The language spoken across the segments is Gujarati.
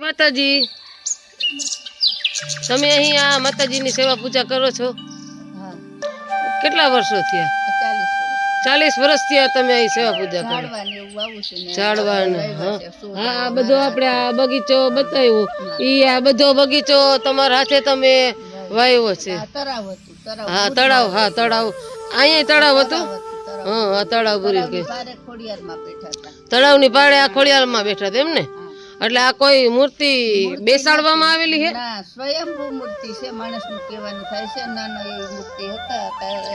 માતાજી, તમે અહીંયા માતાજીની સેવા પૂજા કરો છો? કેટલા વર્ષો થયા? 40 વર્ષ થયા તમે અહીં સેવા પૂજા કરો? ઝાડવાને હા, આ બધો આપણે આ બગીચો બતાવ્યો, આ બધો બગીચો તમારા હાથે તમે વાવ્યો છે? હા, તળાવ. હા, તળાવ. અહીંયા તળાવ હતું. હા, આ તળાવ પૂરી કે તળાવની પાળે આ ખોડિયારમાં બેઠા હતા એમ ને? એટલે આ કોઈ મૂર્તિ બેસાડવામાં આવેલી છે? ના, સ્વયંભૂ મૂર્તિ છે. માણસનું કહેવાનું થાય છે નાના એવી મૂર્તિ હતા,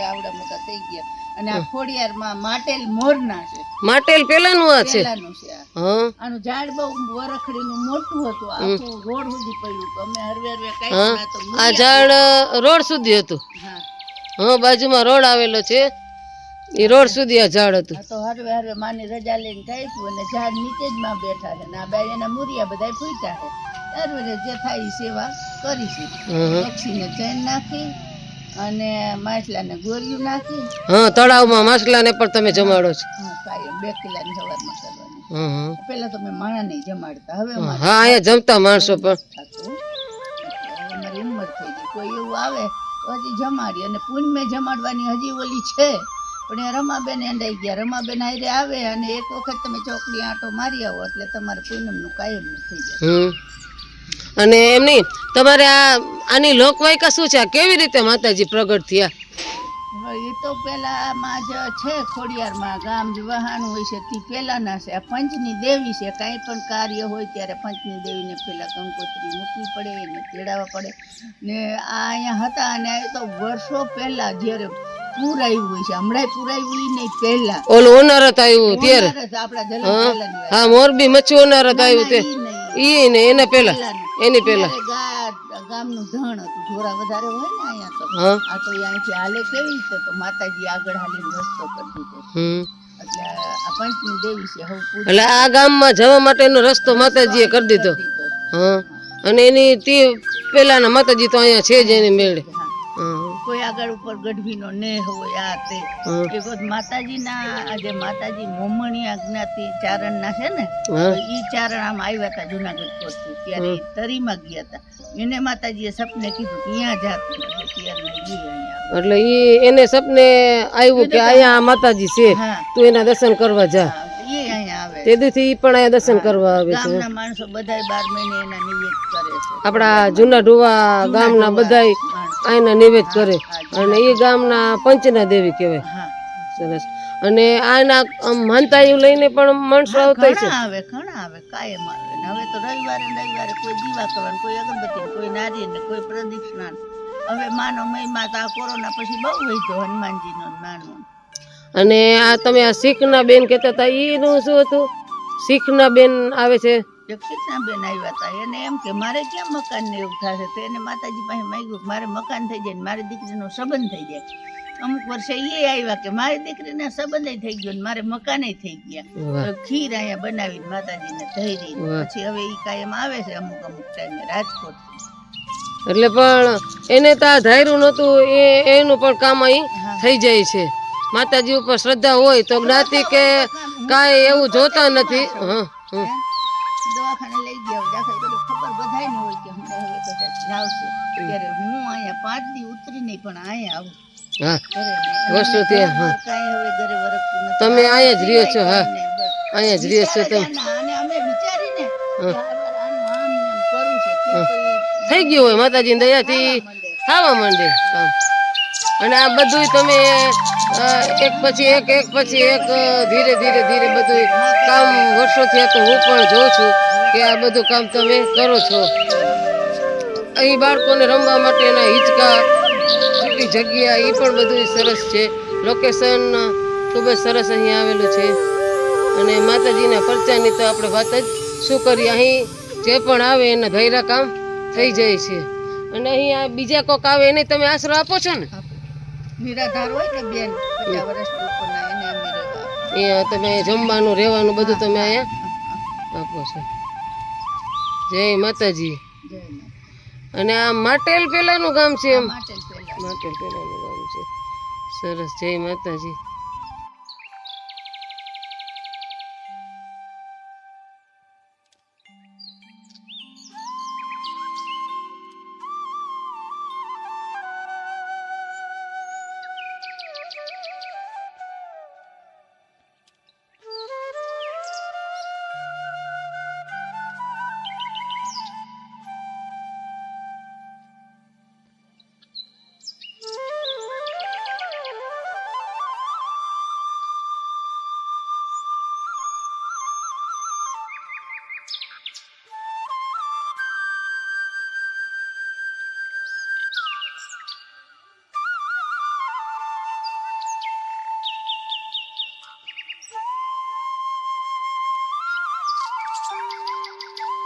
આવડા મોટા થઈ ગયા. અને આ ખોડિયારમાં માટેલ મોરના છે. માટેલ પેલાનું આ છે? પેલાનું છે. હા, આનું ઝાડ બહુ વરખડીનું મોટું હતું, આખું રોડ સુધી પડ્યું હતું. અમે હરવે કાઈ ના તો આ ઝાડ રોડ સુધી હતું. હા, બાજુમાં રોડ આવેલો છે, એ રોડ સુધી આ ઝાડ હતું. તો હરવે માની રજા લઈને થાય છે અને ઝાડ નીચે જ માં બેઠા છે. આ બે એના મુરિયા બધા ફૂટ્યા છે. હરવે જે થાય એ સેવા કરી છે. પક્ષીને ચેન નાખી અને માછલાને ગોળિયું નાખી. હા, તળાવમાં માછલાને પણ તમે જમાડો છો? હા, કાયમ 2 કિલોની સવારમાં કરવાની. પેલા તો મેં માણા નહીં જમાડતા, હવે હા, અહીંયા જમતા માણસો પણ. અમારી ઉંમર થઈ ગઈ, કોઈ એવું આવે તો હજી જમાડી. અને પૂનમે જમાડવાની હજી ઓલી છે, પણ એ રમાબેન એંડાઈ ગયા. રમાબેન હારે આવે અને એક વખત તમે ચોકડી આંટો મારી આવો એટલે તમારે પૂનમનું કાયમ થઈ જાય. અને એમની તમારે આની લોકવાયકા શું છે? કેવી રીતે માતાજી પ્રગટ થયા? એ તો પેલામાં જ છે, ખોડિયારમાં ગામ જ વહાણું હોય છે તે પેલાના છે. આ પંચની દેવી છે. કાંઈ પણ કાર્ય હોય ત્યારે પંચની દેવીને પેલા કંકોત્રી મૂકવી પડે, એને તેડાવવા પડે ને. આ અહીંયા હતા અને આ તો વર્ષો પહેલા જ્યારે પૂર આવ્યું હોય છે, હમણાં પૂર આવ્યું નહીં, પહેલા ઓલું ઉનાળત આવ્યું ત્યારે આપણા જલમ. હા, મોરબી મચ્છી ઉનાળત આવ્યું તે ઈ ને એના પેલા, એની પેલા ગામનું ધણ હતું. ઢોરા વધારે હોય ને અહીંયા તો. આ તો અહીંથી હાલે કેવી રીતે? તો માતાજી આગળ હાલીને રસ્તો કરી દીધો. એટલે આ પંચની દેવી છે. એટલે આ ગામમાં જવા માટેનો રસ્તો માતાજીએ કરી દીધો. હા, અને એની તે પેલાના માતાજી તો અહીંયા છે જ એની મેળે. કોઈ આગળ ઉપર ગઢવીનો નેહ હોય આ તે. એ માતાજીના જે માતાજી મોમણીયા જ્ઞાતિ ચારણના છે ને, ઈ ચારણ આમ આવ્યા હતા જુનાગઢ કોટથી, ત્યારે તરીમાં ગયા હતા. એને માતાજીએ સપને કીધું અહીંયા જાત એટલે એને સપને આવ્યું કે અહીંયા માતાજી છે, તું એના દર્શન કરવા જા. તે દીથી ઈ પણ અહીંયા દર્શન કરવા આવે છે. ગામના માણસો બધાય 12 મહિને એના નિવેદ કરે છે. આપણા જૂના ઢુવા ગામના બધાય આના નિવેદ કરે અને એ ગામના પંચના દેવી કહેવાય. સરસ. અને આના માનતા એવું લઈને પણ માણસો આવતા છે? ઘણા આવે કાયમ આવે. હવે તો રવિવારે કોઈ દીવા કરવાનું, કોઈ અગરબત્તી, કોઈ નારિયેળ ને કોઈ પ્રદક્ષિણા. હવે માનો મહિમા તો આ કોરોના પછી બહુ વધ્યો હનુમાનજીનો માનો. અને આ તમે આ શીખના બેન કહેતા હતા, એનું શું હતું? શીખના બેન આવે છે? શીખના બેન આવ્યા હતા. એને એમ કે મારે કેમ મકાન ને એવું થશે, તો એને માતાજી પાસે માંગ્યું મારે મકાન થઈ જાય ને મારી દીકરીનો સંબંધ થઈ જાય. અમુક વર્ષે એ આવ્યા કે મારી દીકરીને સંબંધ થઈ ગયો ને મારે મકાન થઈ ગયા. ખીર અહીંયા બનાવીને માતાજીને ધરી. પછી હવે એ કાયમ આવે છે અમુક ટાઈમે રાજકોટ. એટલે પણ એને તો ધાર્યું નતું, એનું પણ કામ અહીં થઈ જાય છે. માતાજી ઉપર શ્રદ્ધા હોય તો જ્ઞાતિ કે કાંઈ એવું જોતા નથી. દવાખાને લઈ ગયા ખબર બધાય ને હોય કે હવે કદાચ લાવશે. ત્યારે હું અહીંયા 5 દી ઉતરી નહીં પણ અહીંયા આવું. હા, વર્ષોથી તમે અહીંયા જ રહ્યો છો? હા, અહીંયા જ રહ્યો છો તમે. અમે વિચારીને થઈ ગયું હોય માતાજીની દયાથી થવા માંડે કામ. અને આ બધું તમે એક પછી એક ધીરે ધીરે બધું કામ વર્ષોથી તો હું પણ જોઉં છું કે આ બધું કામ તમે કરો છો. અહીં બાળકોને રમવા માટેના હિંચકા, છૂટી જગ્યા, એ પણ બધું સરસ છે. લોકેશન ખૂબ જ સરસ અહીં આવેલું છે. અને માતાજીના પરચાની તો આપણે વાત જ શું કરીએ. અહીં જે પણ આવે એના ધૈર્ય કામ થઈ જાય છે. અને અહીંયા બીજા કોક આવે એને તમે આશરો આપો છો ને? નિરાધાર હોય ને બેન 50 વર્ષના ઉપરના એને અમે અહીંયા તમે જમવાનું રહેવાનું બધું તમે અહીંયા આપો છો. જય માતાજી. અને આ માટેલ પેલાનું ગામ છે? એમ, માટેલ પેલાનું ગામ છે. સરસ. જય માતાજી.